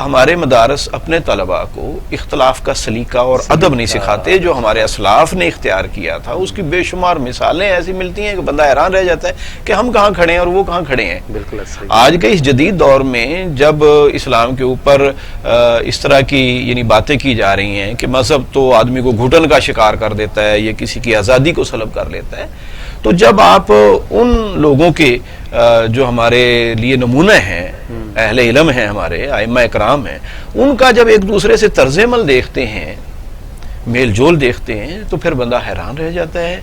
ہمارے مدارس اپنے طلباء کو اختلاف کا سلیقہ اور ادب نہیں سکھاتے جو ہمارے اسلاف نے اختیار کیا تھا. اس کی بے شمار مثالیں ایسی ملتی ہیں کہ بندہ حیران رہ جاتا ہے کہ ہم کہاں کھڑے ہیں اور وہ کہاں کھڑے ہیں. بالکل آج کے اس جدید دور میں جب اسلام کے اوپر اس طرح کی یعنی باتیں کی جا رہی ہیں کہ مذہب تو آدمی کو گھٹن کا شکار کر دیتا ہے, یہ کسی کی آزادی کو سلب کر لیتا ہے, تو جب آپ ان لوگوں کے جو ہمارے لیے نمونہ ہیں, اہل علم ہیں, ہمارے ائمہ اکرام ہیں, ان کا جب ایک دوسرے سے طرز عمل دیکھتے ہیں, میل جول دیکھتے ہیں, تو پھر بندہ حیران رہ جاتا ہے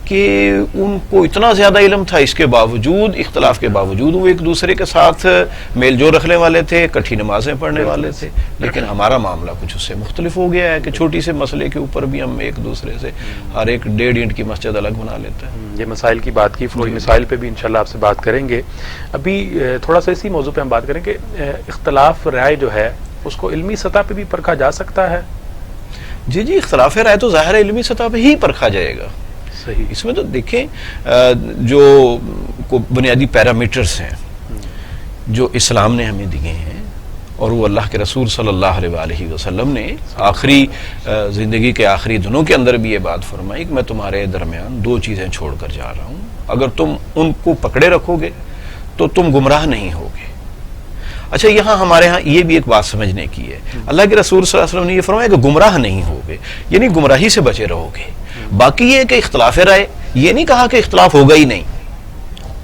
کہ ان کو اتنا زیادہ علم تھا, اس کے باوجود, اختلاف کے باوجود وہ ایک دوسرے کے ساتھ میل جول رکھنے والے تھے, اکٹھی نمازیں پڑھنے والے تھے. لیکن ہمارا معاملہ کچھ اس سے مختلف ہو گیا ہے کہ چھوٹی سے مسئلے کے اوپر بھی ہم ایک دوسرے سے ہر ایک 1.5 اینٹ کی مسجد الگ بنا لیتے ہیں. یہ مسائل کی بات کی, فروعی مسائل پہ بھی انشاءاللہ آپ سے بات کریں گے. ابھی تھوڑا سا اسی موضوع پہ ہم بات کریں کہ اختلاف رائے جو ہے اس کو علمی سطح پہ بھی پرکھا جا سکتا ہے. جی اختلاف رائے تو ظاہر علمی سطح پہ ہی پرکھا جائے گا. صحیح. اس میں تو دیکھیں جو بنیادی پیرامیٹرز ہیں جو اسلام نے ہمیں دیے ہیں, اور وہ اللہ کے رسول صلی اللہ علیہ وآلہ وسلم نے آخری زندگی کے آخری دنوں کے اندر بھی یہ بات فرمائی کہ میں تمہارے درمیان 2 چیزیں چھوڑ کر جا رہا ہوں, اگر تم ان کو پکڑے رکھو گے تو تم گمراہ نہیں ہوگے. اچھا, یہاں ہمارے ہاں یہ بھی ایک بات سمجھنے کی ہے, اللہ کے رسول صلی اللہ علیہ وسلم نے یہ فرمایا کہ گمراہ نہیں ہوگے, یعنی گمراہی سے بچے رہو گے. باقی یہ کہ اختلاف رائے, یہ نہیں کہا کہ اختلاف ہوگا ہی نہیں,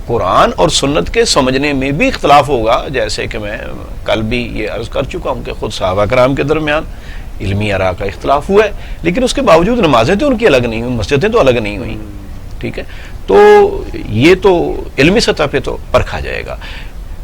قرآن اور سنت کے سمجھنے میں بھی اختلاف ہوگا. جیسے کہ میں کل بھی یہ عرض کر چکا ہوں کہ خود صحابہ کرام کے درمیان علمی آراء کا اختلاف ہوا ہے, لیکن اس کے باوجود نمازیں تو ان کی الگ نہیں ہوئی, مسجدیں تو الگ نہیں ہوئیں. ٹھیک ہے, تو یہ تو علمی سطح پہ تو پرکھا جائے گا.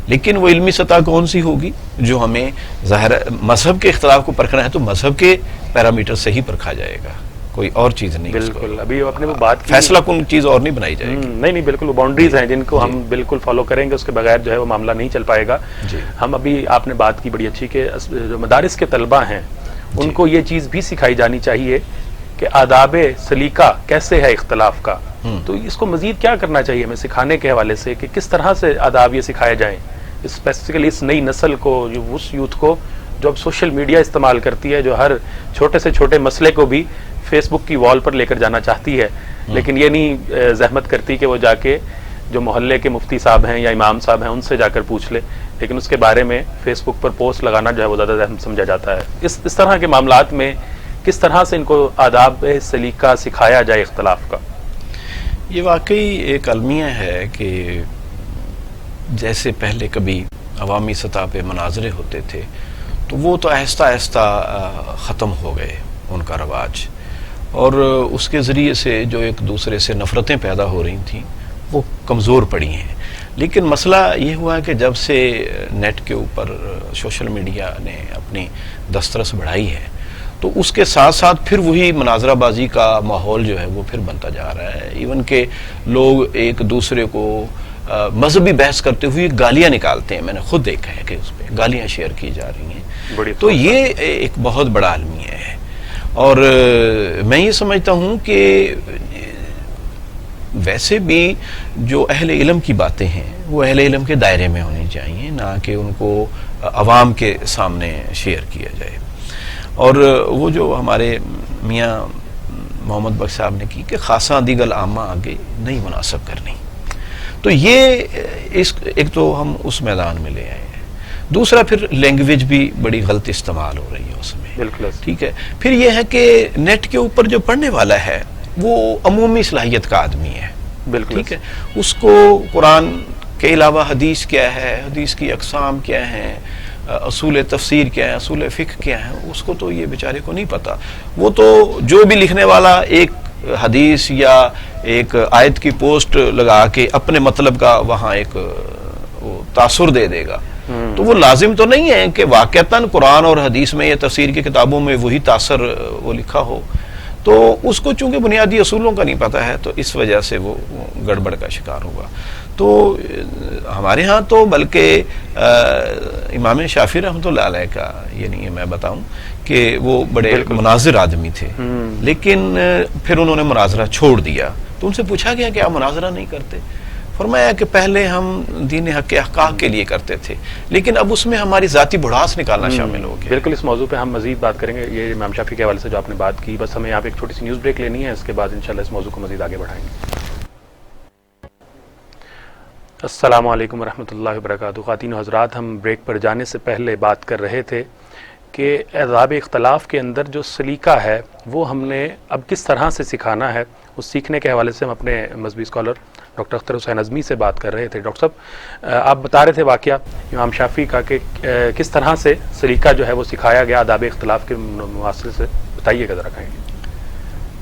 لیکن وہ علمی سطح کون سی ہوگی جو ہمیں ظاہر مذہب کے اختلاف کو پرکھنا ہے, تو مذہب کے پیرامیٹر سے ہی پرکھا جائے گا, کوئی اور چیز نہیں. بالکل, ابھی اپنے وہ بات فیصلہ کن چیز اور نہیں بنائی جائے گی. نہیں, بالکل, وہ باؤنڈریز ہیں جن کو ہم بالکل فالو کریں گے, اس کے بغیر جو ہے وہ معاملہ نہیں چل پائے گا. ہم ابھی آپ نے بات کی بڑی اچھی کہ جو مدارس کے طلباء ہیں ان کو یہ چیز بھی سکھائی جانی چاہیے کہ آداب سلیقہ کیسے ہے اختلاف کا. تو اس کو مزید کیا کرنا چاہیے ہمیں سکھانے کے حوالے سے کہ کس طرح سے آداب یہ سکھائے جائیں, اسپیسیفکلی اس نئی نسل کو, جو اس یوتھ کو جو اب سوشل میڈیا استعمال کرتی ہے, جو ہر چھوٹے سے چھوٹے مسئلے کو بھی فیس بک کی وال پر لے کر جانا چاہتی ہے, لیکن یہ نہیں زحمت کرتی کہ وہ جا کے جو محلے کے مفتی صاحب ہیں یا امام صاحب ہیں ان سے جا کر پوچھ لے, لیکن اس کے بارے میں فیس بک پر پوسٹ لگانا جو ہے وہ زیادہ اہم سمجھا جاتا ہے. اس طرح کے معاملات میں کس طرح سے ان کو آداب سلیقہ سکھایا جائے اختلاف کا؟ یہ واقعی ایک المیہ ہے کہ جیسے پہلے کبھی عوامی سطح پہ مناظرے ہوتے تھے تو وہ تو آہستہ آہستہ ختم ہو گئے ان کا رواج, اور اس کے ذریعے سے جو ایک دوسرے سے نفرتیں پیدا ہو رہی تھیں وہ کمزور پڑی ہیں. لیکن مسئلہ یہ ہوا کہ جب سے نیٹ کے اوپر سوشل میڈیا نے اپنی دسترس بڑھائی ہے تو اس کے ساتھ ساتھ پھر وہی مناظرہ بازی کا ماحول جو ہے وہ پھر بنتا جا رہا ہے. ایون کہ لوگ ایک دوسرے کو مذہبی بحث کرتے ہوئے گالیاں نکالتے ہیں, میں نے خود دیکھا ہے کہ اس پہ گالیاں شیئر کی جا رہی ہیں. تو یہ ایک بہت بڑا المیہ ہے, اور میں یہ سمجھتا ہوں کہ ویسے بھی جو اہل علم کی باتیں ہیں وہ اہل علم کے دائرے میں ہونی چاہیے, نہ کہ ان کو عوام کے سامنے شیئر کیا جائے. اور وہ جو ہمارے میاں محمد بخش صاحب نے کی کہ خاصاں دیگل عامہ آگے نہیں مناسب کرنی, تو یہ ایک تو ہم اس میدان میں لے آئے ہیں. دوسرا پھر لینگویج بھی بڑی غلط استعمال ہو رہی ہے اس میں. بالکل ٹھیک ہے. پھر یہ ہے کہ نیٹ کے اوپر جو پڑھنے والا ہے وہ عمومی صلاحیت کا آدمی ہے. بالکل ٹھیک ہے. اس کو قرآن کے علاوہ حدیث کیا ہے, حدیث کی اقسام کیا ہیں, اصول تفسیر کیا ہے, اصول فقہ کیا ہے, اس کو تو یہ بیچارے کو نہیں پتا. وہ تو جو بھی لکھنے والا ایک حدیث یا ایک آیت کی پوسٹ لگا کے اپنے مطلب کا وہاں ایک تاثر دے دے گا, تو وہ لازم تو نہیں ہے کہ واقعتاً قرآن اور حدیث میں یا تفسیر کی کتابوں میں وہی تاثر وہ لکھا ہو. تو اس کو چونکہ بنیادی اصولوں کا نہیں پتا ہے تو اس وجہ سے وہ گڑبڑ کا شکار ہوگا. تو ہمارے ہاں تو بلکہ امام شافعی رحمۃ اللہ علیہ کا یعنی میں بتاؤں کہ وہ بڑے مناظر آدمی تھے, لیکن پھر انہوں نے مناظرہ چھوڑ دیا. تو ان سے پوچھا گیا کہ آپ مناظرہ نہیں کرتے, فرمایا کہ پہلے ہم دین حق کے احقاق کے لیے کرتے تھے، لیکن اب اس میں ہماری ذاتی بڑھاس نکالنا شامل ہو گیا۔ بالکل، اس موضوع پہ ہم مزید بات کریں گے، یہ امام شافعی کے حوالے سے جو آپ نے بات کی، بس ہمیں یہاں پہ ایک چھوٹی سی نیوز بریک لینی ہے، اس کے بعد انشاءاللہ اس موضوع کو مزید آگے بڑھائیں گے۔ السلام علیکم ورحمۃ اللہ وبرکاتہ۔ خواتین و حضرات، ہم بریک پر جانے سے پہلے بات کر رہے تھے کہ عذاب اختلاف کے اندر جو سلیقہ ہے وہ ہم نے اب کس طرح سے سکھانا ہے، اس سیکھنے کے حوالے سے ہم اپنے مذہبی اسکالر ڈاکٹر اختر حسین اعظمی سے بات کر رہے تھے۔ ڈاکٹر صاحب، آپ بتا رہے تھے واقعہ امام شافعی کا کہ کس طرح سے سلیقہ جو ہے وہ سکھایا گیا آداب اختلاف کے مواصل سے، بتائیے گا ذرا کہیں۔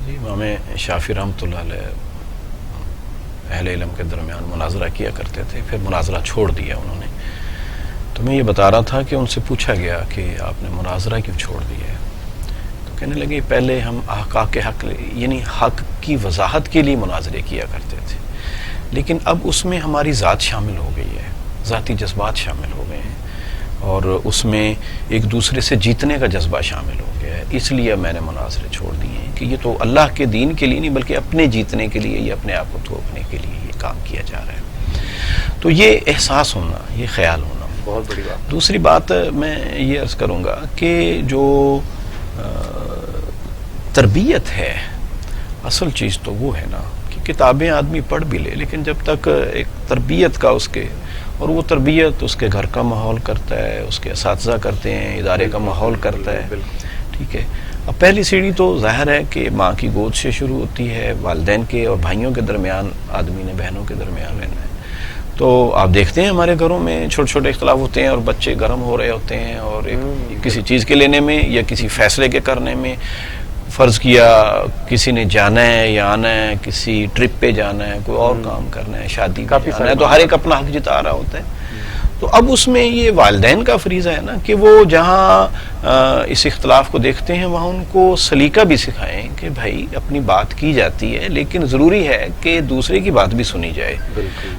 جی، امام شافعی رحمۃ اللہ علیہ اہل علم کے درمیان مناظرہ کیا کرتے تھے، پھر مناظرہ چھوڑ دیا انہوں نے۔ تو میں یہ بتا رہا تھا کہ ان سے پوچھا گیا کہ آپ نے مناظرہ کیوں چھوڑ دیا ہے؟ تو کہنے لگے پہلے ہم احقاق کے حق یعنی حق کی وضاحت کے لیے مناظرے کیا کرتے تھے، لیکن اب اس میں ہماری ذات شامل ہو گئی ہے، ذاتی جذبات شامل ہو گئے ہیں، اور اس میں ایک دوسرے سے جیتنے کا جذبہ شامل ہو گیا ہے، اس لیے میں نے مناظرے چھوڑ دیے ہیں کہ یہ تو اللہ کے دین کے لیے نہیں بلکہ اپنے جیتنے کے لیے، یہ اپنے آپ کو تھوپنے کے لیے یہ کام کیا جا رہا ہے۔ تو یہ احساس ہونا، یہ خیال ہونا بہت بڑی بات۔ دوسری بات میں یہ عرض کروں گا کہ جو تربیت ہے، اصل چیز تو وہ ہے نا کہ کتابیں آدمی پڑھ بھی لے، لیکن جب تک ایک تربیت کا اس کے، اور وہ تربیت اس کے گھر کا ماحول کرتا ہے، اس کے اساتذہ کرتے ہیں، ادارے کا ماحول کرتا ہے، ٹھیک ہے۔ اب پہلی سیڑھی تو ظاہر ہے کہ ماں کی گود سے شروع ہوتی ہے، والدین کے اور بھائیوں کے درمیان آدمی نے بہنوں کے درمیان رہنا ہے۔ تو آپ دیکھتے ہیں ہمارے گھروں میں چھوٹے چھوٹے اختلاف ہوتے ہیں اور بچے گرم ہو رہے ہوتے ہیں، اور کسی چیز کے لینے میں یا کسی فیصلے کے کرنے میں، فرض کیا کسی نے جانا ہے یا آنا ہے، کسی ٹرپ پہ جانا ہے، کوئی اور کام کرنا ہے، شادی پہ جانا ہے، تو ہر ایک اپنا حق جتا رہا ہوتا ہے۔ تو اب اس میں یہ والدین کا فریضہ ہے نا کہ وہ جہاں اس اختلاف کو دیکھتے ہیں وہاں ان کو سلیقہ بھی سکھائیں کہ بھائی اپنی بات کی جاتی ہے، لیکن ضروری ہے کہ دوسرے کی بات بھی سنی جائے۔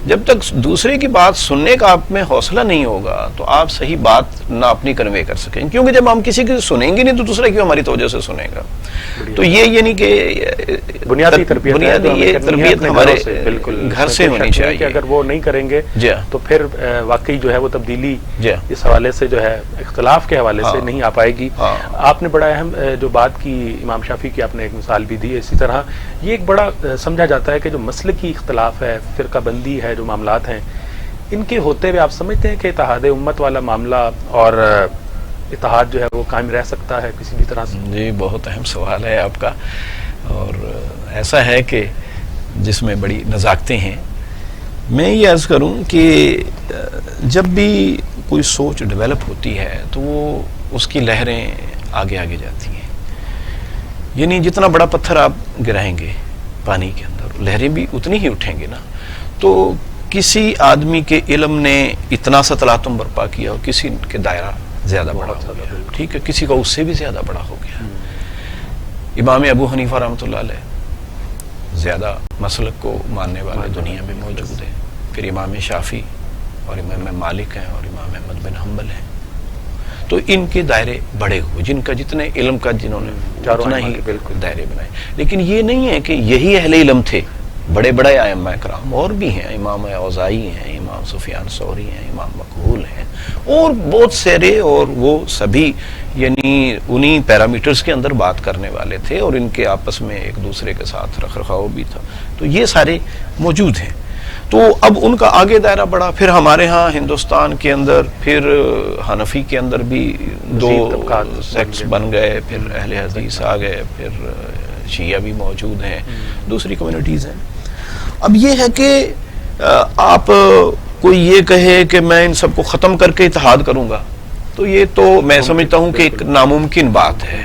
جب تک دوسرے کی بات سننے کا آپ میں حوصلہ نہیں ہوگا تو آپ صحیح بات نہ اپنی کنوے کر سکیں، کیونکہ جب ہم کسی کی سنیں گے نہیں تو دوسرا کیوں ہماری توجہ سے سنے گا۔ تو یہ یعنی کہ بنیادی تربیت ہمارے گھر سے ہونی چاہیے کہ اگر وہ نہیں کریں گے تو پھر واقعی جو ہے وہ تبدیلی اس حوالے سے جو ہے اختلاف کے حوالے سے نہیں آ پائے گی۔ آپ نے بڑا اہم جو بات کی امام شافعی کی، آپ نے ایک مثال بھی دی، اسی طرح یہ ایک بڑا سمجھا جاتا ہے کہ جو مسلکی اختلاف ہے، فرقہ بندی ہے، جو معاملات ہیں، ان کے ہوتے ہوئے آپ سمجھتے ہیں کہ اتحاد امت والا معاملہ اور اتحاد جو ہے وہ قائم رہ سکتا ہے کسی بھی طرح سے؟ جی، بہت اہم سوال ہے آپ کا، اور ایسا ہے کہ جس میں بڑی نزاکتیں ہیں۔ میں یہ عرض کروں کہ جب بھی کوئی سوچ ڈیولپ ہوتی ہے تو وہ اس کی لہریں آگے آگے جاتی ہیں، یعنی جتنا بڑا پتھر آپ گرائیں گے پانی کے اندر لہریں بھی اتنی ہی اٹھیں گے نا۔ تو کسی آدمی کے علم نے اتنا سا تلاطم برپا کیا اور کسی کے دائرہ زیادہ بڑا ہو گیا، ٹھیک ہے، کسی کا اس سے بھی زیادہ بڑا ہو گیا۔ امام ابو حنیفہ رحمۃ اللہ علیہ زیادہ مسلک کو ماننے والے دنیا میں موجود ہیں، پھر امام شافعی اور امام مالک ہیں اور امام احمد بن حنبل ہیں۔ تو ان کے دائرے بڑے ہوئے، جن کا جتنے علم کا جنہوں نے اتنا ہی دائرے بنائے، لیکن یہ نہیں ہے کہ یہی اہل علم تھے، بڑے بڑے ائمہ کرام اور بھی ہیں، امام اوزاعی ہیں، امام سفیان ثوری ہیں، امام مقبول ہیں، اور بہت سارے، اور وہ سبھی یعنی انہی پیرامیٹرز کے اندر بات کرنے والے تھے، اور ان کے آپس میں ایک دوسرے کے ساتھ رکھ رکھاؤ بھی تھا۔ تو یہ سارے موجود ہیں۔ تو اب ان کا آگے دائرہ بڑا، پھر ہمارے ہاں ہندوستان کے اندر پھر حنفی کے اندر بھی دو سیکٹس بن گئے، پھر اہل حدیث آ گئے، پھر شیعہ بھی موجود ہیں، دوسری کمیونٹیز ہیں۔ اب یہ ہے کہ آپ کوئی یہ کہے کہ میں ان سب کو ختم کر کے اتحاد کروں گا، تو یہ تو میں سمجھتا ہوں کہ ایک ناممکن بات ہے،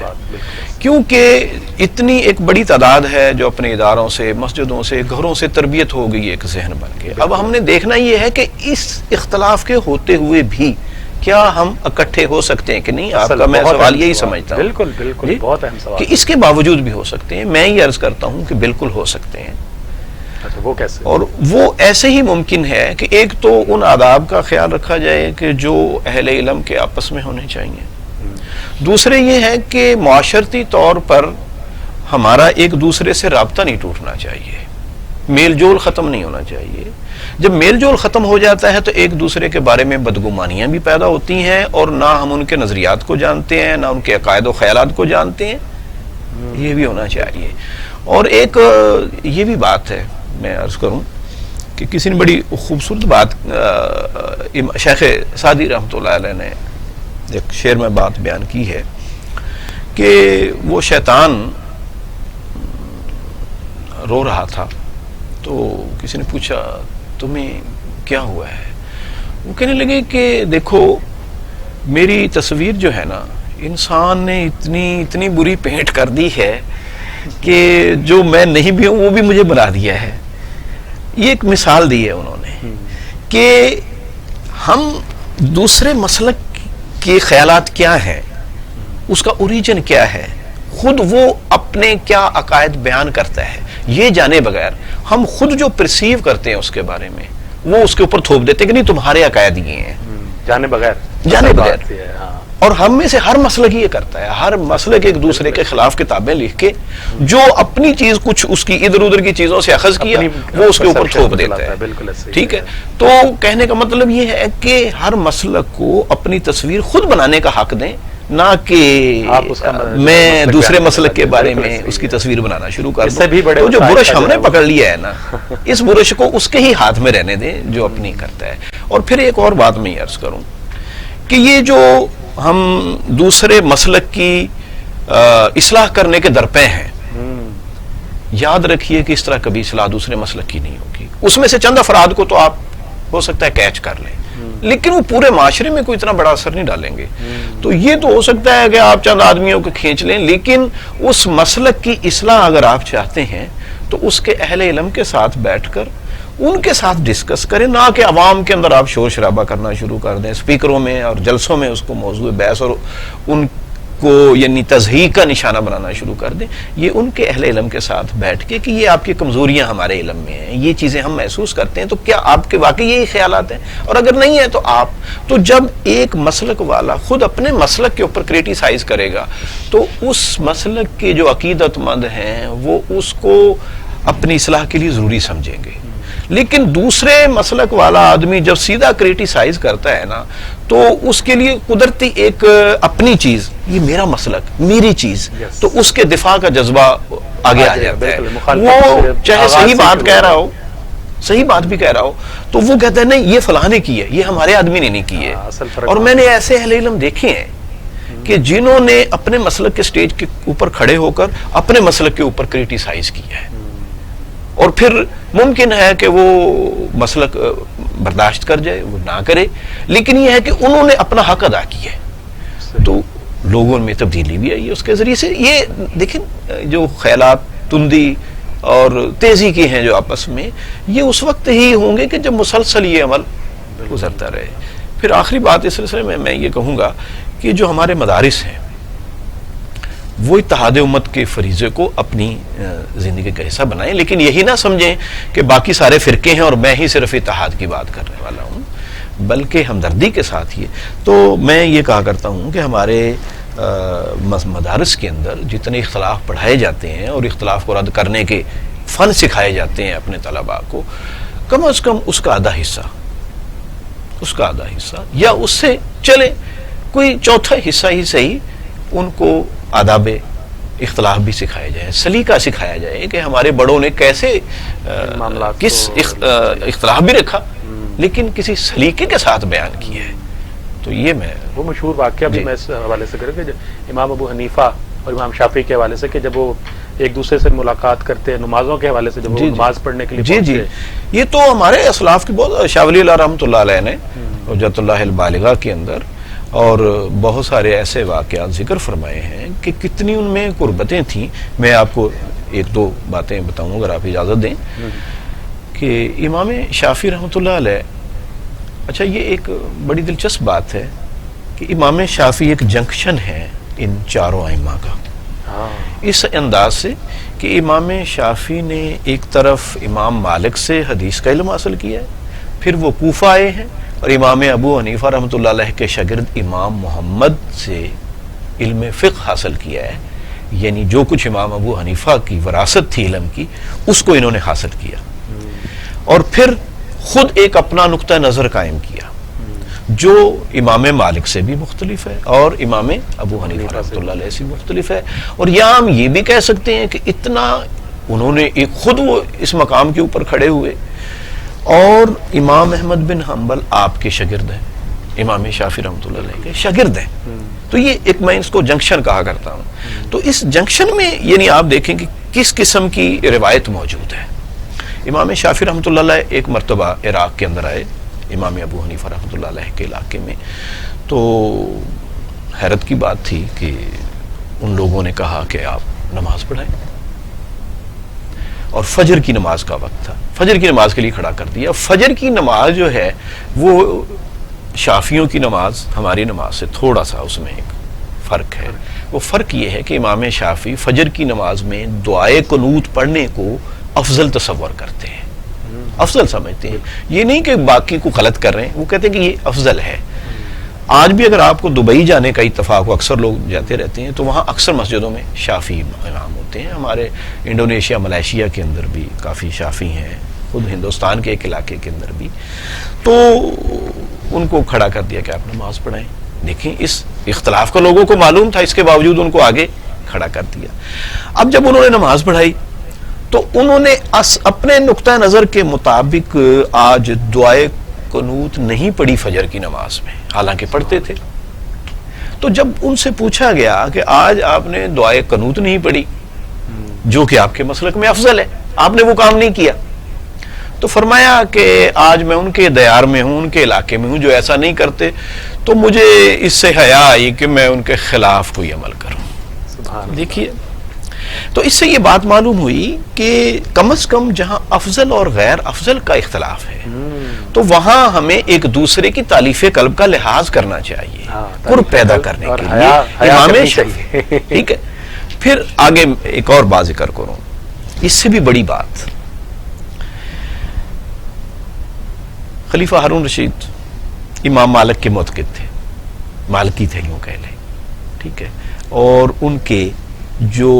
کیونکہ اتنی ایک بڑی تعداد ہے جو اپنے اداروں سے، مسجدوں سے، گھروں سے تربیت ہو گئی، ایک ذہن بن کے۔ اب ہم نے دیکھنا یہ ہے کہ اس اختلاف کے ہوتے ہوئے بھی کیا ہم اکٹھے ہو سکتے ہیں کہ نہیں۔ آپ کا میں سوال یہی سمجھتا ہوں، بالکل بالکل، بہت اہم سوال کہ اس کے باوجود بھی ہو سکتے ہیں۔ میں یہ عرض کرتا ہوں کہ بالکل ہو سکتے ہیں۔ اچھا، وہ کیسے؟ اور وہ ایسے ہی ممکن ہے کہ ایک تو ان آداب کا خیال رکھا جائے کہ جو اہل علم کے آپس میں ہونے چاہیے، دوسرے یہ ہے کہ معاشرتی طور پر ہمارا ایک دوسرے سے رابطہ نہیں ٹوٹنا چاہیے، میل جول ختم نہیں ہونا چاہیے، جب میل جول ختم ہو جاتا ہے تو ایک دوسرے کے بارے میں بدگمانیاں بھی پیدا ہوتی ہیں، اور نہ ہم ان کے نظریات کو جانتے ہیں، نہ ان کے عقائد و خیالات کو جانتے ہیں. یہ بھی ہونا چاہیے. اور ایک یہ بھی بات ہے، میں عرض کروں کہ کسی نے بڑی خوبصورت بات شیخ سعدی رحمۃ اللہ علیہ نے ایک شعر میں بات بیان کی ہے کہ وہ شیطان رو رہا تھا تو کسی نے پوچھا تمہیں کیا ہوا ہے؟ وہ کہنے لگے کہ دیکھو میری تصویر جو ہے نا انسان نے اتنی بری پینٹ کر دی ہے کہ جو میں نہیں بھی ہوں وہ بھی مجھے بنا دیا ہے. یہ ایک مثال دی ہے انہوں نے کہ ہم دوسرے مسلک کے خیالات کیا ہیں، اس کا اوریجن کیا ہے، خود وہ اپنے کیا عقائد بیان کرتا ہے، یہ جانے بغیر ہم خود جو پرسیو کرتے ہیں اس کے بارے میں وہ اس کے اوپر تھوپ دیتے کہ نہیں تمہارے عقائد یہ ہیں، جانے بغیر. اور ہم میں سے ہر مسلک یہ کرتا ہے، ہر مسلک ایک دوسرے کے خلاف کتابیں لکھ کے جو اپنی چیز کچھ اس کی ادھر ادھر کی چیزوں سے اخذ کیا وہ اس کے اوپر تھوپ دیتا ہے. ٹھیک ہے، تو کہنے کا مطلب یہ ہے کہ ہر مسلک کو اپنی تصویر خود بنانے کا حق دیں، نہ کہ میں دوسرے مسلک کے بارے میں اس کی تصویر بنانا شروع کر دوں. تو جو برش ہم نے پکڑ لیا ہے نا اس برش کو اس کے ہی ہاتھ میں رہنے دیں جو اپنی کرتا ہے. اور پھر ایک اور بات میں عرض کروں کہ یہ جو ہم دوسرے مسلک کی اصلاح کرنے کے درپے ہیں، یاد رکھیے کہ اس طرح کبھی اصلاح دوسرے مسلک کی نہیں ہوگی. اس میں سے چند افراد کو تو آپ ہو سکتا ہے کیچ کر لیں لیکن وہ پورے معاشرے میں کوئی اتنا بڑا اثر نہیں ڈالیں گے. تو یہ تو ہو سکتا ہے کہ آپ چند آدمیوں کو کھینچ لیں، لیکن اس مسلک کی اصلاح اگر آپ چاہتے ہیں تو اس کے اہل علم کے ساتھ بیٹھ کر ان کے ساتھ ڈسکس کریں، نہ کہ عوام کے اندر آپ شور شرابہ کرنا شروع کر دیں، اسپیکروں میں اور جلسوں میں اس کو موضوع بحث اور ان کو یعنی تضحیق کا نشانہ بنانا شروع کر دیں. یہ ان کے اہل علم کے ساتھ بیٹھ کے کہ یہ آپ کی کمزوریاں ہمارے علم میں ہیں، یہ چیزیں ہم محسوس کرتے ہیں، تو کیا آپ کے واقعی یہی خیالات ہیں؟ اور اگر نہیں ہے تو جب ایک مسلک والا خود اپنے مسلک کے اوپر کریٹیسائز کرے گا تو اس مسلک کے جو عقیدت مند ہیں وہ اس کو اپنی اصلاح کے لیے ضروری سمجھیں گے. لیکن دوسرے مسلک والا آدمی جب سیدھا کریٹیسائز کرتا ہے نا تو اس کے لیے قدرتی ایک اپنی چیز، یہ میرا مسلک میری چیز، تو اس کے دفاع کا جذبہ آگے آ جاتا ہے. وہ چاہے صحیح بات کہہ رہا ہو، صحیح بات بھی کہہ رہا ہو، تو وہ کہتا ہے نہیں یہ فلاں نے کی ہے، یہ ہمارے آدمی نے نہیں کی ہے. اور میں نے ایسے اہل علم دیکھے ہیں کہ جنہوں نے اپنے مسلک کے سٹیج کے اوپر کھڑے ہو کر اپنے مسلک کے اوپر کریٹیسائز کیا ہے، اور پھر ممکن ہے کہ وہ مسلک برداشت کر جائے، وہ نہ کرے، لیکن یہ ہے کہ انہوں نے اپنا حق ادا کیا ہے تو لوگوں میں تبدیلی بھی آئی ہے اس کے ذریعے سے. یہ دیکھیں جو خیالات تندی اور تیزی کی ہیں جو آپس میں، یہ اس وقت ہی ہوں گے کہ جب مسلسل یہ عمل گزرتا رہے. پھر آخری بات اس سلسلے میں یہ کہوں گا کہ جو ہمارے مدارس ہیں وہ اتحاد امت کے فریضے کو اپنی زندگی کا حصہ بنائیں، لیکن یہی نہ سمجھیں کہ باقی سارے فرقے ہیں اور میں ہی صرف اتحاد کی بات کرنے والا ہوں، بلکہ ہمدردی کے ساتھ. یہ تو میں یہ کہا کرتا ہوں کہ ہمارے مدارس کے اندر جتنے اختلاف پڑھائے جاتے ہیں اور اختلاف کو رد کرنے کے فن سکھائے جاتے ہیں اپنے طلباء کو، کم از کم اس کا آدھا حصہ یا اس سے چلے کوئی چوتھا حصہ ہی صحیح ان کو آداب اختلاف بھی سکھایا جائے، سلیقہ سکھایا جائے کہ ہمارے بڑوں نے کیسے کس اختلاف بھی رکھا لیکن کسی سلیقے کے ساتھ بیان کیا ہے. تو یہ میں وہ مشہور واقعہ بھی میں اس حوالے سے کروں کہ امام ابو حنیفہ اور امام شافعی کے حوالے سے کہ جب وہ ایک دوسرے سے ملاقات کرتے ہیں نمازوں کے حوالے سے، جب وہ نماز پڑھنے کے لیے جی یہ تو ہمارے اسلاف کی بہت، شاہ ولی اللہ رحمۃ اللہ علیہ نے حجت اللہ البالغہ کے اندر اور بہت سارے ایسے واقعات ذکر فرمائے ہیں کہ کتنی ان میں قربتیں تھیں. میں آپ کو ایک دو باتیں بتاؤں اگر آپ اجازت دیں کہ امام شافعی رحمۃ اللہ علیہ، اچھا یہ ایک بڑی دلچسپ بات ہے کہ امام شافعی ایک جنکشن ہے ان چاروں ائمہ کا، اس انداز سے کہ امام شافعی نے ایک طرف امام مالک سے حدیث کا علم حاصل کیا ہے، پھر وہ کوفہ آئے ہیں اور امام ابو حنیفہ رحمۃ اللہ علیہ کے شاگرد امام محمد سے علم فقہ حاصل کیا ہے. یعنی جو کچھ امام ابو حنیفہ کی وراثت تھی علم کی اس کو انہوں نے حاصل کیا، اور پھر خود ایک اپنا نقطہ نظر قائم کیا جو امام مالک سے بھی مختلف ہے اور امام ابو حنیفہ رحمۃ اللہ علیہ سے مختلف ہے. اور یہاں ہم یہ بھی کہہ سکتے ہیں کہ اتنا انہوں نے ایک خود وہ اس مقام کے اوپر کھڑے ہوئے. اور امام احمد بن حنبل آپ کے شاگرد ہیں, امام شافعی رحمۃ اللہ علیہ کے شاگرد ہیں. تو یہ ایک میں اس کو جنکشن کہا کرتا ہوں. تو اس جنکشن میں یعنی آپ دیکھیں کہ کس قسم کی روایت موجود ہے. امام شافعی رحمۃ اللہ علیہ ایک مرتبہ عراق کے اندر آئے امام ابو حنیفہ رحمۃ اللہ علیہ کے علاقے میں. تو حیرت کی بات تھی کہ ان لوگوں نے کہا کہ آپ نماز پڑھائیں, اور فجر کی نماز کا وقت تھا. فجر کی نماز کے لیے کھڑا کر دیا. فجر کی نماز جو ہے وہ شافعیوں کی نماز ہماری نماز سے تھوڑا سا اس میں ایک فرق ہے. وہ فرق یہ ہے کہ امام شافعی فجر کی نماز میں دعائے قنوت پڑھنے کو افضل تصور کرتے ہیں, افضل سمجھتے ہیں. یہ نہیں کہ باقی کو غلط کر رہے ہیں, وہ کہتے ہیں کہ یہ افضل ہے. آج بھی اگر آپ کو دبئی جانے کا اتفاق ہو, اکثر لوگ جاتے رہتے ہیں, تو وہاں اکثر مسجدوں میں شافعی امام ہوتے ہیں. ہمارے انڈونیشیا ملائیشیا کے اندر بھی کافی شافعی ہیں, خود ہندوستان کے ایک علاقے کے اندر بھی. تو ان کو کھڑا کر دیا کہ آپ نماز پڑھائیں. دیکھیں اس اختلاف کا لوگوں کو معلوم تھا, اس کے باوجود ان کو آگے کھڑا کر دیا. اب جب انہوں نے نماز پڑھائی تو انہوں نے اپنے نقطہ نظر کے مطابق آج دعائے قنوت نہیں پڑھی فجر کی نماز میں, حالانکہ پڑھتے تھے. تو جب ان سے پوچھا گیا کہ آج آپ نے دعائے قنوت نہیں پڑھی جو کہ آپ کے مسلک میں افضل ہے, آپ نے وہ کام نہیں کیا, تو فرمایا کہ آج میں ان کے دیار میں ہوں, ان کے علاقے میں ہوں جو ایسا نہیں کرتے, تو مجھے اس سے حیا آئی کہ میں ان کے خلاف کوئی عمل کروں. دیکھیے, تو اس سے یہ بات معلوم ہوئی کہ کم از کم جہاں افضل اور غیر افضل کا اختلاف ہے تو وہاں ہمیں ایک دوسرے کی تالیف قلب کا لحاظ کرنا چاہیے, قرب پیدا کرنے کے لیے. امام شافعی, ٹھیک ہے. پھر آگے ایک اور بات ذکر کروں, اس سے بھی بڑی بات, خلیفہ ہارون رشید امام مالک کے معتقد تھے, مالکی تھے یوں کہہ لیں, ٹھیک ہے. اور ان کے جو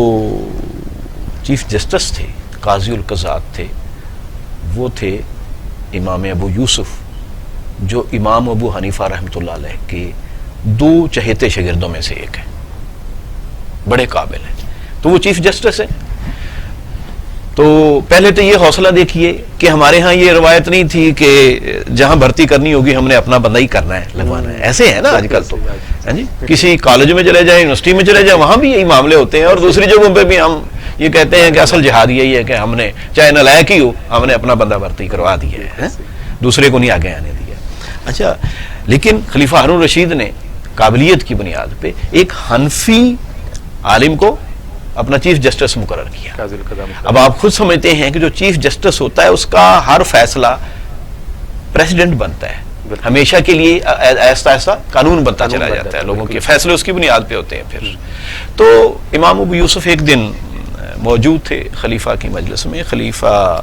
چیف جسٹس تھے, قاضی القضات تھے, وہ تھے امام ابو یوسف, جو امام ابو حنیفہ رحمۃ اللہ علیہ کے دو چہیتے شاگردوں میں سے ایک ہے, بڑے قابل ہیں. تو وہ چیف جسٹس ہیں. تو پہلے تو یہ حوصلہ دیکھیے کہ ہمارے ہاں یہ روایت نہیں تھی کہ جہاں بھرتی کرنی ہوگی ہم نے اپنا بندہ ہی کرنا ہے, لگوانا ہے. ایسے ہے نا آج کل, تو جی کسی کالج میں چلے جائیں, یونیورسٹی میں چلے جائیں, وہاں بھی یہی معاملے ہوتے ہیں. اور دوسری جگہوں پہ بھی ہم یہ کہتے ہیں کہ اصل جہاد یہی ہے کہ ہم نے چاہے نالائق ہی ہو, ہم نے اپنا بندہ بھرتی کروا دیا ہے, دوسرے کو نہیں آگے آنے دیا. اچھا, لیکن خلیفہ ہارون رشید نے قابلیت کی بنیاد پہ ایک حنفی عالم کو اپنا چیف جسٹس مقرر کیا. اب آپ خود سمجھتے ہیں کہ جو چیف جسٹس ہوتا ہے اس کا ہر فیصلہ پریزیڈنٹ بنتا ہے, ہمیشہ کے لیے ایسا ایسا قانون بنتا چلا جاتا ہے, لوگوں کے فیصلے اس کی بنیاد پہ ہوتے ہیں. پھر تو امام ابو یوسف ایک دن موجود تھے خلیفہ کی مجلس میں. خلیفہ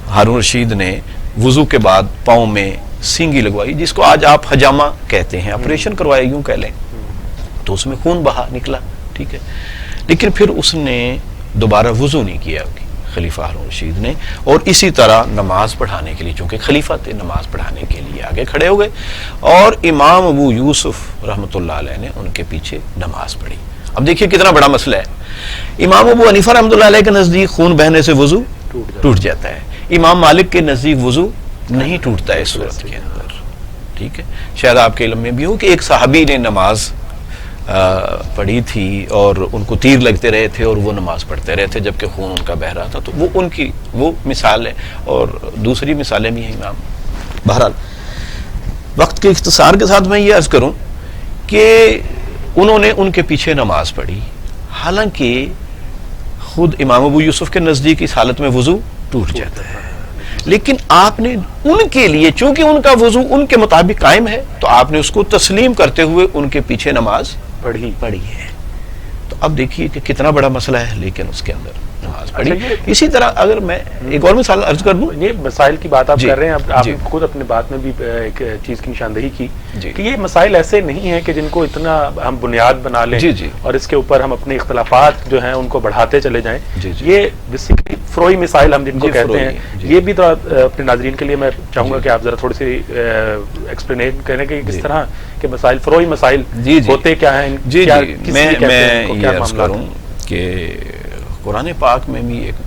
ہارون رشید نے وضو کے بعد پاؤں میں سینگی لگوائی, جس کو آج آپ حجامہ کہتے ہیں, آپریشن کروایا یوں کہہ لیں. تو اس میں خون بہا نکلا, ٹھیک ہے. لیکن پھر اس نے دوبارہ وضو نہیں کیا خلیفہ ہارون رشید نے, اور اسی طرح نماز پڑھانے کے لیے, چونکہ خلیفہ تھے, نماز پڑھانے کے لیے آگے کھڑے ہو گئے, اور امام ابو یوسف رحمۃ اللہ علیہ نے ان کے پیچھے نماز پڑھی. اب دیکھیے کتنا بڑا مسئلہ ہے. امام ابو حنیفہ رحمۃ اللہ علیہ کے نزدیک خون بہنے سے وضو ٹوٹ جاتا ہے, امام مالک کے نزدیک وضو نہیں ٹوٹتا ہے اس صورت کے اندر, ٹھیک ہے. شاید آپ کے علم میں بھی ہو کہ ایک صحابی نے نماز پڑھی تھی اور ان کو تیر لگتے رہے تھے اور وہ نماز پڑھتے رہے تھے جبکہ خون ان کا بہ رہا تھا. تو وہ ان کی وہ مثال ہے, اور دوسری مثالیں بھی ہیں امام. بہرحال وقت کے اختصار کے ساتھ میں یہ عرض کروں کہ انہوں نے ان کے پیچھے نماز پڑھی, حالانکہ خود امام ابو یوسف کے نزدیک اس حالت میں وضو ٹوٹ جاتا ہے, لیکن آپ نے ان کے لیے, چونکہ ان کا وضو ان کے مطابق قائم ہے, تو آپ نے اس کو تسلیم کرتے ہوئے ان کے پیچھے نماز پڑھی ہے. تو اب دیکھیے کہ کتنا بڑا مسئلہ ہے, لیکن اس کے اندر نماز پڑھی. اسی طرح اگر میں ایک اور مثال عرض کر دوں, یہ مسائل کی بات آپ کر رہے ہیں, آپ خود اپنے بات میں بھی ایک چیز کی نشاندہی کی کہ یہ مسائل ایسے نہیں ہیں کہ جن کو اتنا ہم بنیاد بنا لیں اور اس کے اوپر ہم اپنے اختلافات جو ہیں ان کو بڑھاتے چلے جائیں. یہ بیسیکلی فروئی مسائل ہم جن کو جی، کہتے فروئی، ہیں، جی۔ یہ بھی تو اپنے ناظرین کے لیے میں چاہوں گا کہ آپ ذرا تھوڑی سی ایکسپلینیٹ کریں کہ کس طرح کے مسائل، فروئی مسائل ہوتے کیا ہیں، جی کیا جی کس میں لیے کہتے ہیں ان کو، یہ کیا عرض معاملات کروں کہ قرآن پاک میں بھی ایک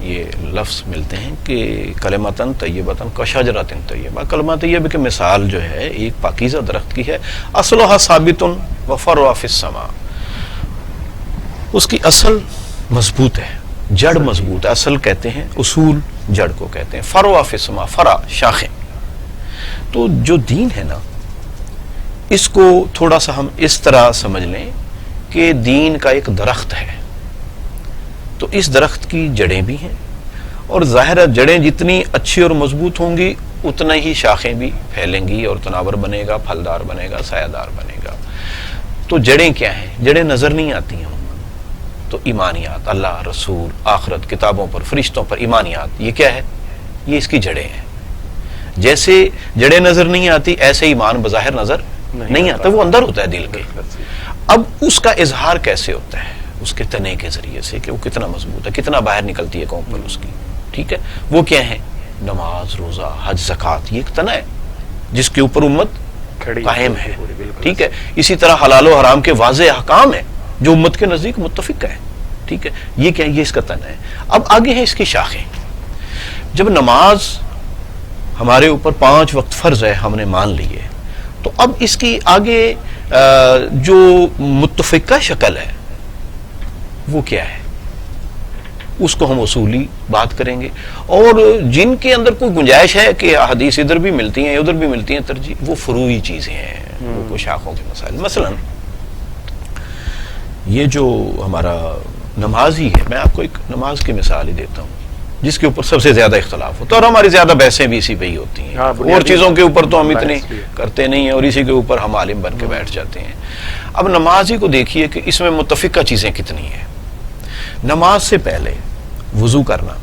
یہ لفظ ملتے ہیں کہ کلمتاً طیبتاً کشجرۃ طیبہ، کلمہ طیبہ کی مثال جو ہے ایک پاکیزہ درخت کی ہے، اصلھا ثابت و فرعھا فی السماء، اس کی اصل مضبوط ہے، جڑ مضبوط ہے، اصل کہتے ہیں، اصول جڑ کو کہتے ہیں، فرعھا فی السماء، فرع شاخیں۔ تو جو دین ہے نا، اس کو تھوڑا سا ہم اس طرح سمجھ لیں کہ دین کا ایک درخت ہے، تو اس درخت کی جڑیں بھی ہیں، اور ظاہر ہے جڑیں جتنی اچھی اور مضبوط ہوں گی اتنا ہی شاخیں بھی پھیلیں گی اور تناور بنے گا، پھلدار بنے گا، سایہ دار بنے گا۔ تو جڑیں کیا ہیں؟ جڑیں نظر نہیں آتی ہیں، تو ایمانیات، اللہ، رسول، آخرت، کتابوں پر، فرشتوں پر ایمانیات، یہ کیا ہے؟ یہ اس کی جڑیں ہیں۔ جیسے جڑیں نظر نہیں آتی ایسے ایمان بظاہر نظر نہیں آتا، وہ اندر ہوتا ہے دل کے۔ اب اس کا اظہار کیسے ہوتا ہے؟ اس کے تنے کے ذریعے سے کہ وہ کتنا مضبوط ہے، کتنا باہر نکلتی ہے قوم پر اس کی، ٹھیک ہے؟ وہ کیا ہے؟ نماز، روزہ، حج، زکوٰۃ، یہ ایک تنا ہے جس کے اوپر امت قائم ہے، ٹھیک ہے؟ اسی طرح حلال و حرام کے واضح احکام ہیں جو امت کے نزدیک متفق ہے، ٹھیک ہے؟ یہ کیا ہے؟ یہ اس کا تنا ہے۔ اب آگے ہیں اس کی شاخیں۔ جب نماز ہمارے اوپر 5 وقت فرض ہے، ہم نے مان لی ہے، تو اب اس کی آگے جو متفقہ شکل ہے وہ کیا ہے؟ اس کو ہم اصولی بات کریں گے، اور جن کے اندر کوئی گنجائش ہے کہ احادیث ادھر بھی ملتی ہیں ادھر بھی ملتی ہیں ترجیح، وہ فروعی چیزیں ہیں، وہ کوئی شاخوں کے مسائل۔ مثلا یہ جو ہمارا نماز ہی ہے، میں آپ کو ایک نماز کی مثال ہی دیتا ہوں جس کے اوپر سب سے زیادہ اختلاف ہوتا ہے، اور ہماری زیادہ بحثیں بھی اسی پہ ہی ہوتی ہیں، اور چیزوں کے اوپر تو ہم اتنے کرتے نہیں ہیں، اور اسی کے اوپر ہم عالم بن کے بیٹھ جاتے ہیں۔ اب نماز ہی کو دیکھیے کہ اس میں متفقہ چیزیں کتنی ہیں۔ نماز سے پہلے وضو کرنا،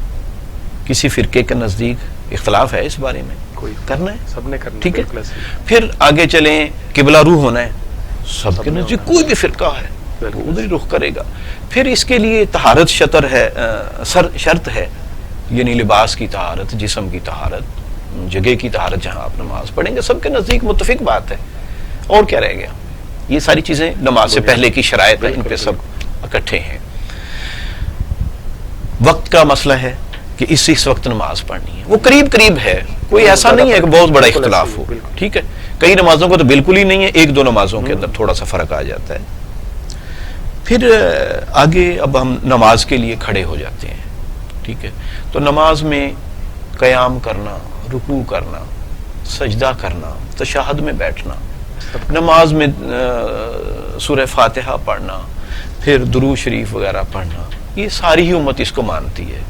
کسی فرقے کے نزدیک اختلاف ہے اس بارے میں، کوئی کرنا ہے، سب نے کرنا، ٹھیک ہے؟ پھر آگے چلیں، قبلہ روح ہونا ہے، سب کے نزدیک کوئی بھی فرقہ ہے وہ ادھر ہی رخ کرے گا۔ پھر اس کے لیے طہارت شرط ہے، یعنی لباس کی طہارت، جسم کی طہارت، جگہ کی طہارت، جہاں آپ نماز پڑھیں گے سب کے نزدیک متفق بات ہے۔ اور کیا رہ گیا؟ یہ ساری چیزیں نماز سے پہلے کی شرائط ہے، ان پہ سب اکٹھے ہیں۔ وقت کا مسئلہ ہے کہ اس وقت نماز پڑھنی ہے، وہ قریب قریب ہے، کوئی ایسا نہیں ہے کہ بہت بڑا اختلاف ہو، ٹھیک ہے؟ کئی نمازوں کو تو بالکل ہی نہیں ہے، 1-2 نمازوں کے اندر تھوڑا سا فرق آ جاتا ہے۔ پھر آگے اب ہم نماز کے لیے کھڑے ہو جاتے ہیں، ٹھیک ہے؟ تو نماز میں قیام کرنا، رکوع کرنا، سجدہ کرنا، تشہد میں بیٹھنا، نماز میں سورہ فاتحہ پڑھنا، پھر درود شریف وغیرہ پڑھنا، یہ ساری ہی امت اس کو مانتی ہے۔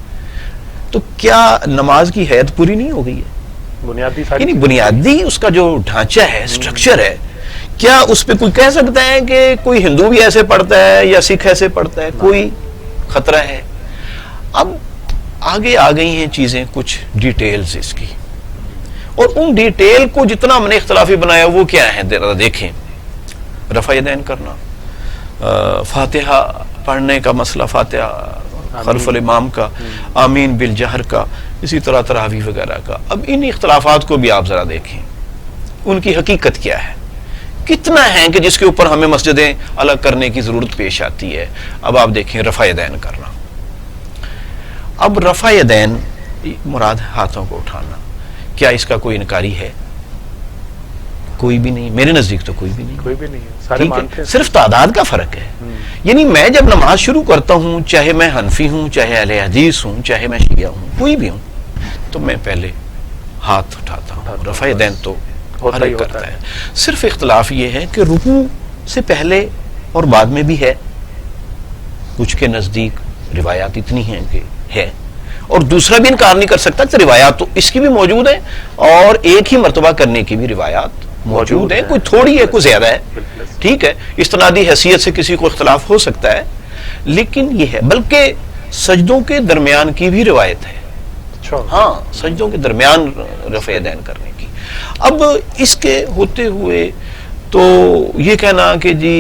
تو کیا نماز کی حیت پوری نہیں ہو گئی ہے؟ بنیادی یعنی بنیادی اس کا جو ڈھانچہ ہے، سٹرکچر ہے، کیا اس پہ کوئی کہہ سکتا ہے کہ کوئی ہندو بھی ایسے پڑھتا ہے یا سکھ ایسے پڑھتا ہے؟ کوئی خطرہ ہے؟ اب آگے آ گئی ہیں چیزیں، کچھ ڈیٹیلز اس کی، اور ان ڈیٹیل کو جتنا ہم نے اختلافی بنایا وہ کیا ہے دیکھیں۔ رفع یدین کرنا، فاتحہ پڑھنے کا مسئلہ، فاتحہ خلف الامام کا، آمین بالجہر کا، اسی طرح تراویح وغیرہ کا۔ اب ان اختلافات کو بھی آپ ذرا دیکھیں، ان کی حقیقت کیا ہے، کتنا ہے کہ جس کے اوپر ہمیں مسجدیں الگ کرنے کی ضرورت پیش آتی ہے۔ اب آپ دیکھیں رفع یدین کرنا، اب رفع یدین مراد ہاتھوں کو اٹھانا، کیا اس کا کوئی انکاری ہے؟ کوئی بھی نہیں، میرے نزدیک تو کوئی بھی نہیں، کوئی بھی نہیں ہے، سارے مانتے ہیں، صرف تعداد کا فرق ہے۔ یعنی میں جب نماز شروع کرتا ہوں، چاہے میں حنفی ہوں، چاہے اہل حدیث ہوں، چاہے میں شیعہ ہوں، کوئی بھی ہوں، تو میں پہلے ہاتھ اٹھاتا ہوں۔ رفع یدین تو ہر ایک کرتا ہے، صرف اختلاف یہ ہے کہ رکوع سے پہلے اور بعد میں بھی ہے، کچھ کے نزدیک روایات اتنی ہیں کہ ہے، اور دوسرا بھی انکار نہیں کر سکتا کہ روایات تو اس کی بھی موجود ہیں، اور ایک ہی مرتبہ کرنے کی بھی روایات موجود ہیں، کوئی تھوڑی ہے کوئی زیادہ ہے، ٹھیک ہے؟ استنادی حیثیت سے کسی کو اختلاف ہو سکتا ہے، لیکن یہ ہے، بلکہ سجدوں کے درمیان کی بھی روایت ہے، ہاں سجدوں کے درمیان رفع یدین کرنے کی۔ اب اس کے ہوتے ہوئے تو یہ کہنا کہ جی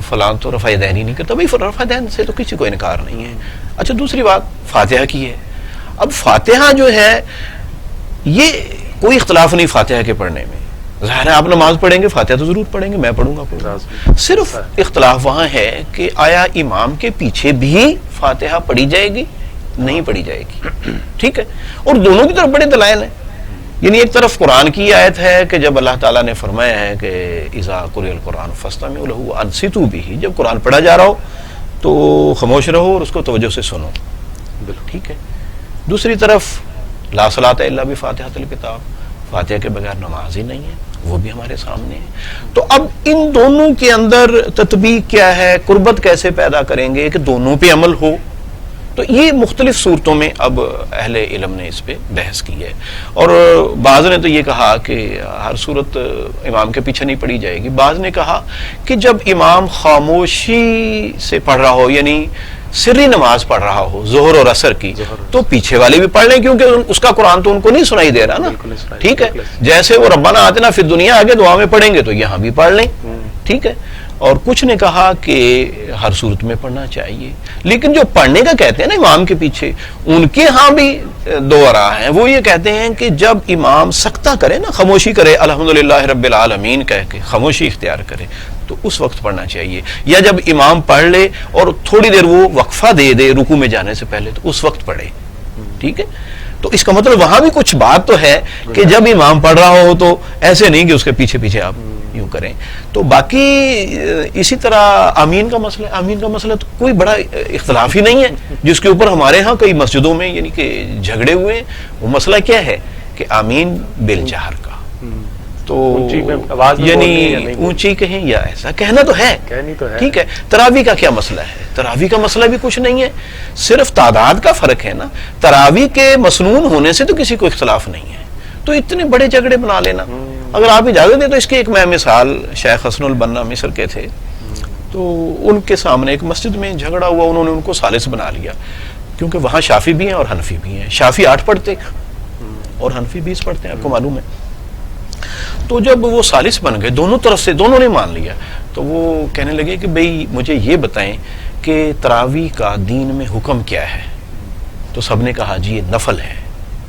فلاں تو رفع یدین ہی نہیں کرتا، بھائی رفع یدین سے تو کسی کو انکار نہیں ہے۔ اچھا دوسری بات، فاتحہ کی ہے، اب فاتحہ جو ہے یہ کوئی اختلاف نہیں فاتحہ کے پڑھنے میں، ظاہر ہے آپ نماز پڑھیں گے فاتحہ تو ضرور پڑھیں گے، میں پڑھوں گا، صرف اختلاف وہاں ہے کہ آیا امام کے پیچھے بھی فاتحہ پڑھی جائے گی نہیں پڑھی جائے گی، ٹھیک ہے، اور دونوں کی طرف بڑے دلائل ہیں، یعنی ایک طرف قرآن کی آیت ہے کہ جب اللہ تعالیٰ نے فرمایا ہے کہ اذا قرئ القرآن فاستمعوا له وانصتوا به، جب قرآن پڑھا جا رہا ہو تو خاموش رہو اور اس کو توجہ سے سنو، ٹھیک ہے، دوسری طرف لا صلاۃ الا بفاتحۃ الکتاب، فاتحہ کے بغیر نماز ہی نہیں ہے، وہ بھی ہمارے سامنے ہے، تو اب ان دونوں کے اندر تطبیق کیا ہے، قربت کیسے پیدا کریں گے کہ دونوں پہ عمل ہو، تو یہ مختلف صورتوں میں اب اہل علم نے اس پہ بحث کی ہے، اور بعض نے تو یہ کہا کہ ہر صورت امام کے پیچھے نہیں پڑھی جائے گی، بعض نے کہا کہ جب امام خاموشی سے پڑھ رہا ہو، یعنی سری نماز پڑھ رہا ہو ظہر اور عصر کی، تو پیچھے والے بھی پڑھ لیں کیونکہ اس کا قرآن تو ان کو نہیں سنائی دے رہا نا، ٹھیک ہے، جیسے وہ ربنا آتنا فی الدنیا آگے دعا میں پڑھیں گے تو یہاں بھی پڑھ لیں، ٹھیک ہے، اور کچھ نے کہا کہ ہر صورت میں پڑھنا چاہیے، لیکن جو پڑھنے کا کہتے ہیں نا امام کے پیچھے، ان کے ہاں بھی دو آراء ہیں، وہ یہ کہتے ہیں کہ جب امام سکتہ کرے نا، خاموشی کرے الحمدللہ رب العالمین کہہ کے خاموشی اختیار کرے تو اس وقت پڑھنا چاہیے، یا جب امام پڑھ لے اور تھوڑی دیر وہ وقفہ دے دے رکوع میں جانے سے پہلے تو اس وقت پڑھے، ٹھیک ہے، تو اس کا مطلب وہاں بھی کچھ بات تو ہے کہ جب امام پڑھ رہا ہو تو ایسے نہیں کہ اس کے پیچھے پیچھے آپ یوں کریں، تو باقی اسی طرح آمین کا مسئلہ، آمین کا مسئلہ تو کوئی بڑا اختلاف ہی نہیں ہے، جس کے اوپر ہمارے ہاں کئی مسجدوں میں یعنی کہ جھگڑے ہوئے ہیں، وہ مسئلہ کیا ہے کہ آمین بالجہر کا، تو یعنی اونچی کہیں یا ایسا کہنا تو ہے، ٹھیک ہے، تراویح کا کیا مسئلہ ہے، تراویح کا مسئلہ بھی کچھ نہیں ہے، صرف تعداد کا فرق ہے نا، تراویح کے مسنون ہونے سے تو کسی کو اختلاف نہیں ہے، تو اتنے بڑے جھگڑے بنا لینا، اگر آپ اجازت دیں تو اس کی ایک میں مثال، شیخ حسن البنا مصر کے تھے، تو ان کے سامنے ایک مسجد میں جھگڑا ہوا، انہوں نے ان کو ثالث بنا لیا، کیونکہ وہاں شافعی بھی ہیں اور حنفی بھی ہیں، شافعی 8 پڑھتے اور حنفی 20 پڑھتے ہیں، آپ کو معلوم ہے، تو جب وہ ثالث بن گئے دونوں طرف سے، دونوں نے مان لیا، تو وہ کہنے لگے کہ بھئی مجھے یہ بتائیں کہ تراویح کا دین میں حکم کیا ہے، تو سب نے کہا جی یہ نفل ہے،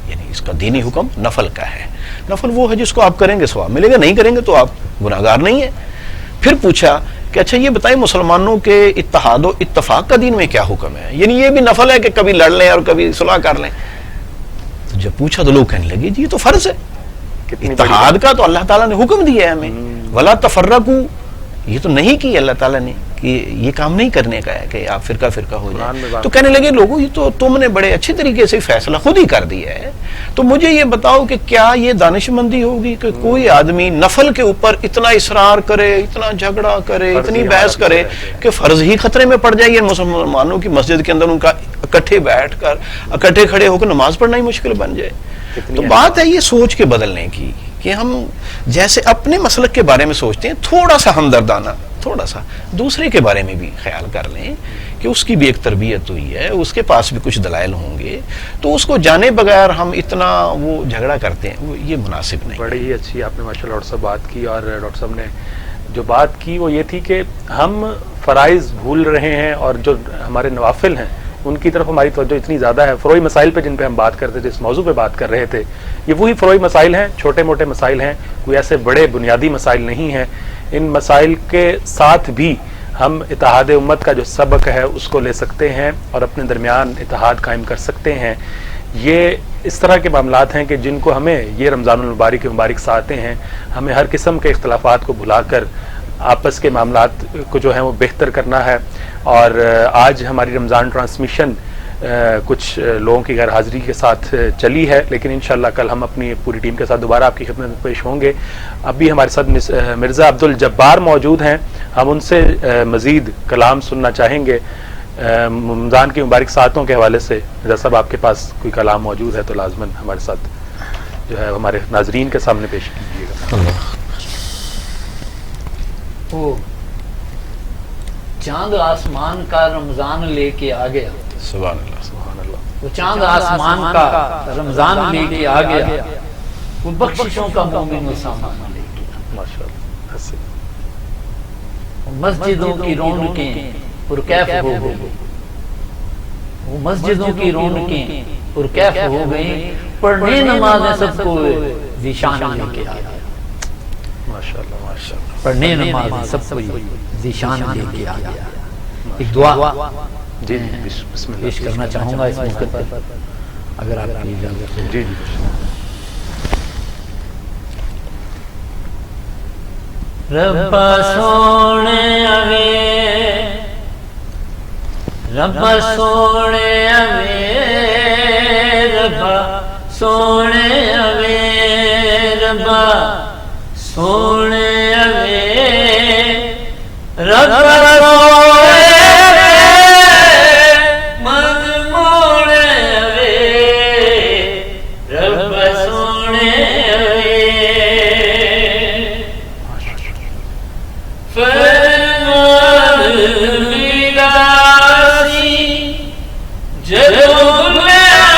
یعنی اس کا دینی حکم نفل کا ہے، نفل وہ ہے جس کو آپ کریں گے ثواب ملے گا، نہیں کریں گے تو آپ گناہگار نہیں ہیں۔ پھر پوچھا کہ اچھا یہ بتائیں مسلمانوں کے اتحاد و اتفاق کا دین میں کیا حکم ہے، یعنی یہ بھی نفل ہے کہ کبھی لڑ لیں اور کبھی صلح کر لیں، تو جب پوچھا تو لوگ کہنے لگے جی یہ تو فرض ہے، اتحاد کا تو اللہ تعالیٰ نے حکم دیا ہے ہمیں، ولا تفرقوا، یہ تو نہیں کی اللہ تعالیٰ نے کہ یہ کام نہیں کرنے کا ہے کہ آپ فرقہ فرقہ ہو جائیں، تو کہنے لگے لوگوں یہ تو تم نے بڑے اچھے طریقے سے فیصلہ خود ہی کر دیا ہے، تو مجھے یہ بتاؤ کہ کیا یہ دانش مندی ہوگی کہ کوئی آدمی نفل کے اوپر اتنا اصرار کرے، اتنا جھگڑا کرے، اتنی بحث کرے کہ فرض ہی خطرے میں پڑ جائے، یہ مسلمانوں کی مسجد کے اندر ان کا اکٹھے بیٹھ کر اکٹھے کھڑے ہو کر نماز پڑھنا ہی مشکل بن جائے، تو بات ہے یہ سوچ کے بدلنے کی کہ ہم جیسے اپنے مسلک کے بارے میں سوچتے ہیں تھوڑا سا ہمدردانہ، تھوڑا سا دوسرے کے بارے میں بھی خیال کر لیں کہ اس کی بھی ایک تربیت ہوئی ہے، اس کے پاس بھی کچھ دلائل ہوں گے، تو اس کو جانے بغیر ہم اتنا وہ جھگڑا کرتے ہیں، وہ یہ مناسب نہیں۔ بڑی ہی اچھی آپ نے ماشاءاللہ ڈاکٹر صاحب بات کی، اور ڈاکٹر صاحب نے جو بات کی وہ یہ تھی کہ ہم فرائض بھول رہے ہیں اور جو ہمارے نوافل ہیں ان کی طرف ہماری توجہ اتنی زیادہ ہے، فروعی مسائل پہ جن پہ ہم بات کرتے تھے، اس موضوع پہ بات کر رہے تھے، یہ وہی فروعی مسائل ہیں، چھوٹے موٹے مسائل ہیں، کوئی ایسے بڑے بنیادی مسائل نہیں ہیں، ان مسائل کے ساتھ بھی ہم اتحاد امت کا جو سبق ہے اس کو لے سکتے ہیں اور اپنے درمیان اتحاد قائم کر سکتے ہیں۔ یہ اس طرح کے معاملات ہیں کہ جن کو ہمیں یہ رمضان المبارک کے مبارک ساتھ ہیں، ہمیں ہر قسم کے اختلافات کو بھلا کر آپس کے معاملات کو جو ہیں وہ بہتر کرنا ہے، اور آج ہماری رمضان ٹرانسمیشن کچھ لوگوں کی غیر حاضری کے ساتھ چلی ہے، لیکن انشاءاللہ کل ہم اپنی پوری ٹیم کے ساتھ دوبارہ آپ کی خدمت میں پیش ہوں گے۔ اب بھی ہمارے ساتھ مرزا عبد الجبار موجود ہیں، ہم ان سے مزید کلام سننا چاہیں گے رمضان کی مبارک ساعتوں کے حوالے سے۔ مرزا صاحب آپ کے پاس کوئی کلام موجود ہے تو لازماً ہمارے ساتھ جو ہے ہمارے ناظرین کے سامنے پیش کیجیے گا۔ وہ چاند آسمان کا رمضان لے کے آ گیا، سبحان اللہ، سبحان اللہ، وہ چاند آسمان کا رمضان لے کے آ گیا، وہ بخششوں کا مومن و سامان لے کے ماشاءاللہ، مسجدوں کی رونقیں پرکیف ہو گئی، وہ مسجدوں کی رونقیں اور کیف ہو گئی، پڑھنے نمازیں سب کو ذیشان لے کے آ گیا، ماشاءاللہ ماشاءاللہ. پڑھنے نمازیں سب کو ذیشان لے کے آ گیا. ایک دعا جی جی بسم اللہ. پیش کرنا چاہوں گا اس موقع پر اگر آپ کی اجازت ہو. جی جی ربا سونے اوے، ربا سونے اوے، ربا سونے اوے، ربا سونے اوے، ربا سونے من موڑے اوے، ربا سونے اوے. فرمان میراسی جدوں لیا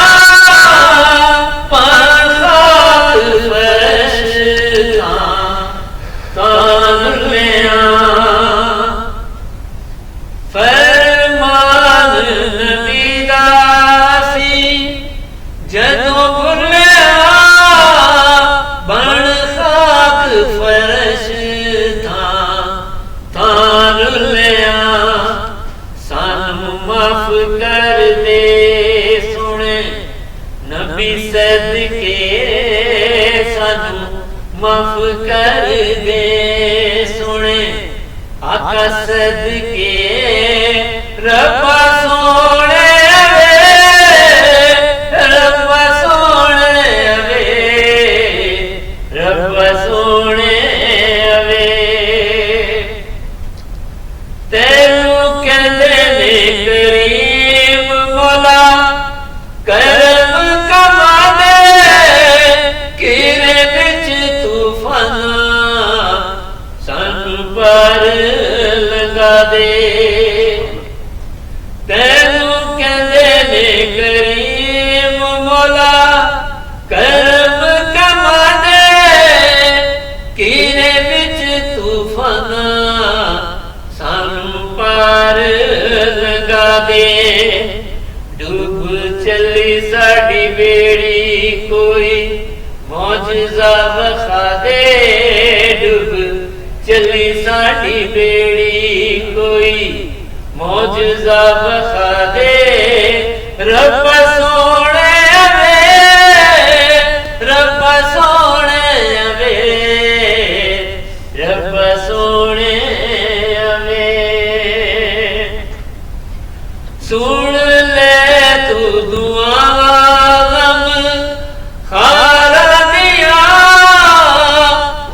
پانخات فرشتاں تان لیا. فرمان میراسی جدوں لیا بن خاک فرشتاں تان لیا. سانو معاف کر دے سنے نبی صدقے، سانو معاف کر دے سنے آقا صدقے. ربا سونے اوے، ربا سونے اوے، ربا سونے اوے. تینوں کہندے نے کریم مولا کرم کما دے، کیرے وچ طوفان سانوں پار لگا دے. تینوں کہندے نے کریم مولا کرم کما دے، کیرے وچ طوفان سانوں پار لگا دے. ڈوب چلی ساڈی بیڑی کوئی معجزہ وکھا دے، ڈوب چلی ساڈی بیڑی کوئی معجزہ وکھا دے. رب سونے اوے، رب سونے اوے، رب سونے اوے. سن لے تو دعا غم خار دیا،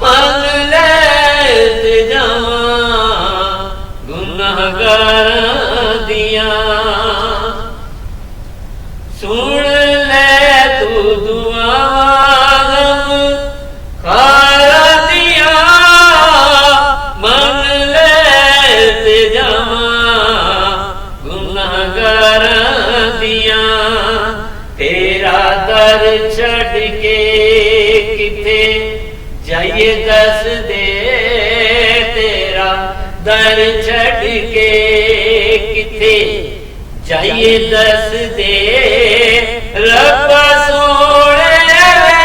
من لے التجا گنہگار دیا. سن لے تو دعا غم خار دیا، من لے التجا گنہگار دیا. تیرا در چھڑ کے کتے جائیے دس دے، تیرا در چھڑ کے کتے جائیے دس دے. رب سونے اوے،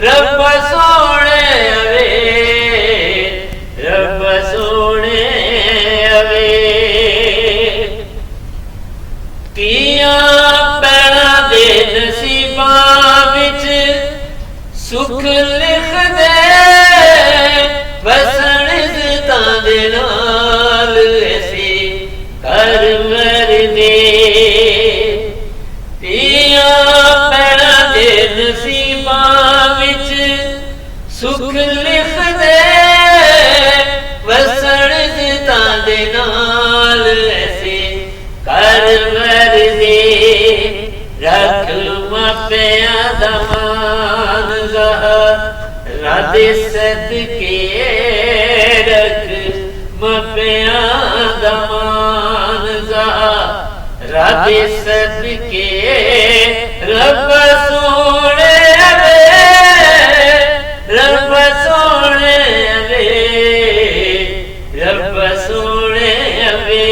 رب سونے اوے، رب سونے اوے. تیاں پیراں دے نصیباں وچ سکھ لکھ دے، وسن عزتاں دے نال ایسے کر مر دے. تیاں پیراں دے نصیباں وچ سکھ لکھ دے، وسن عزتاں دے نال ایسے کر مر دے. رکھ ماپیاں دا مان زہرا دے صدقے، رکھ ماپیاں دا مان زہرا دے صدقے. رب سونے اوے، رب سونے اوے، رب سونے اوے.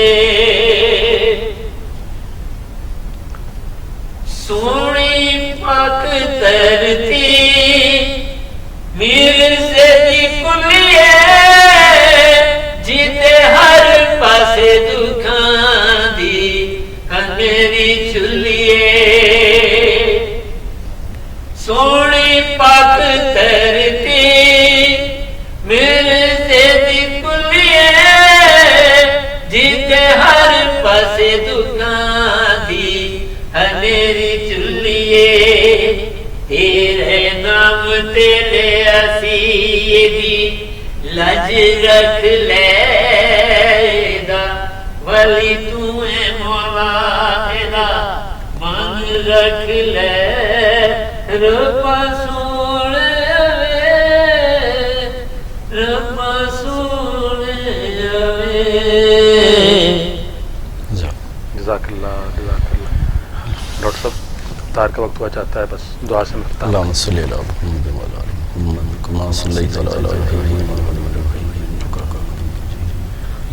پاسے دکان دی ہنیری چلیے تیرے نام تیرے اسی دی لج رکھ لے دا ولی تو اے مولا دا مان رکھ لے ربا سونے ربا سونے جزاک اللہ جزاک اللہ. ڈاکٹر صاحب افطار کا وقت ہوا چاہتا ہے، بس دعا سے مفتاح. اللہم صلی علی محمد وعلی آل محمد کما صلیت علی ابراہیم وعلی آل ابراہیم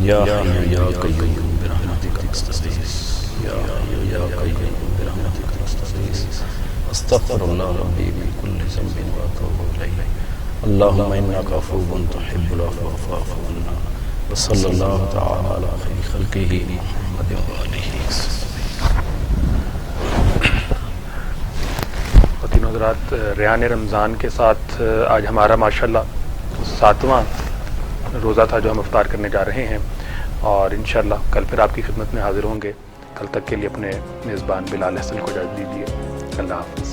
یا حی یا قیوم برحمتک استغیث یا حی یا قیوم برحمتک استغیث استغفر اللہ ربی من کل ذنب واتوب الیہ اللہم انک عفو تحب العفو فاعف عنا وصلی اللہ تعالی علی خیر خلقہ محمد وآلہ وسلم. خواتین حضرات، ریان رمضان کے ساتھ آج ہمارا ماشاءاللہ 7واں روزہ تھا جو ہم افطار کرنے جا رہے ہیں، اور انشاءاللہ کل پھر آپ کی خدمت میں حاضر ہوں گے. کل تک کے لیے اپنے میزبان بلال حسن کو اجازت دیجیے. اللہ حافظ.